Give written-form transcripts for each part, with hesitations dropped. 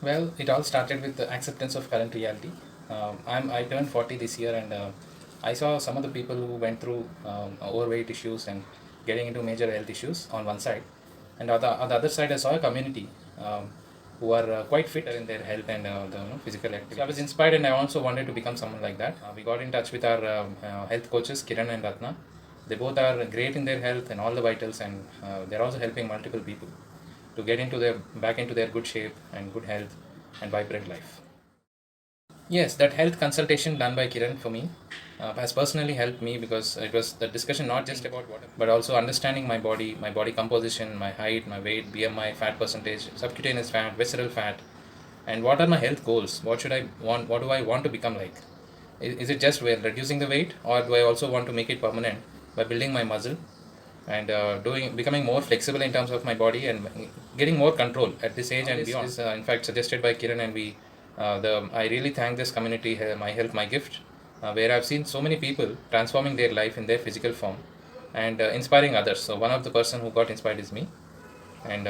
Well, it all started with the acceptance of current reality. I turned 40 this year, and I saw some of the people who went through overweight issues and getting into major health issues on one side, and on the other side, I saw a community who are quite fit in their health and physical activity. So I was inspired, and I also wanted to become someone like that. We got in touch with our health coaches, Kiran and Ratna. They both are great in their health and all the vitals, and they're also helping multiple people to get into their back into their good shape and good health and vibrant life. Yes, that health consultation done by Kiran for me has personally helped me because it was the discussion not just about water, but also understanding my body composition, my height, my weight, BMI, fat percentage, subcutaneous fat, visceral fat, and what are my health goals? What should I want? What do I want to become like? Is it just reducing the weight, or do I also want to make it permanent by building my muscle and becoming more flexible in terms of my body and getting more control at this age and beyond? Is in fact suggested by Kiran, and I really thank this community, My Health My Gift, where I've seen so many people transforming their life in their physical form and inspiring others. So one of the person who got inspired is me, and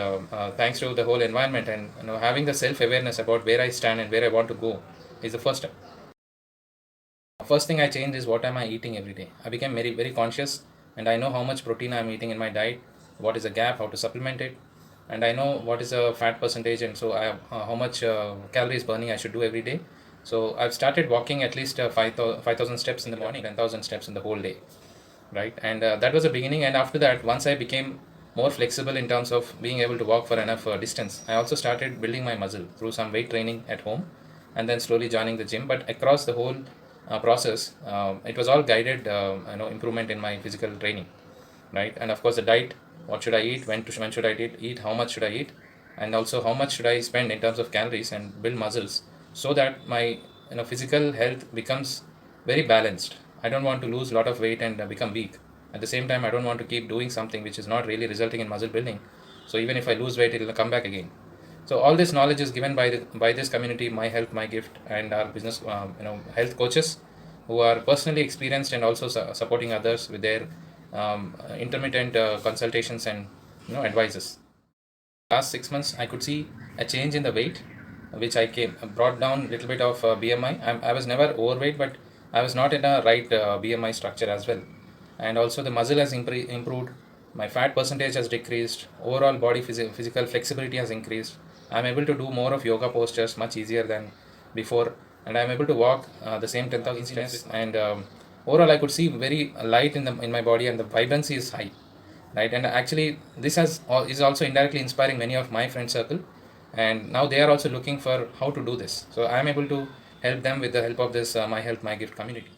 thanks to the whole environment and having the self awareness about where I stand and where I want to go is the first step. First thing I changed is what am I eating every day. I became very conscious, and I know how much protein I'm eating in my diet, what is the gap, how to supplement it, and I know what is the fat percentage, and so I have how much calories burning I should do every day. So I've started walking at least 5,000 steps in the morning, 10,000 steps in the whole day, right? And that was the beginning. And after that, once I became more flexible in terms of being able to walk for enough distance, I also started building my muscle through some weight training at home, and then slowly joining the gym. But across the whole process, it was all guided improvement in my physical training, right? And of course the diet, what should I eat, when should I eat, how much should I eat, and also how much should I spend in terms of calories and build muscles, so that my physical health becomes very balanced. I don't want to lose a lot of weight and become weak. At the same time, I don't want to keep doing something which is not really resulting in muscle building, so even if I lose weight, it will come back again. So all this knowledge is given by this community, My Health My Gift, and our business health coaches who are personally experienced and also supporting others with their intermittent consultations and advices. Last 6 months, I could see a change in the weight, which I came brought down a little bit of BMI. I was never overweight, but I was not in a right BMI structure as well. And also the muscle has improved. My fat percentage has decreased. Overall body physical flexibility has increased. I'm able to do more of yoga postures much easier than before, and I'm able to walk the same 10,000 steps. And overall, I could see very light in my body, and the vibrancy is high, right? And actually this is also indirectly inspiring many of my friend circle, and now they are also looking for how to do this, so I am able to help them with the help of this My Health My Gift community.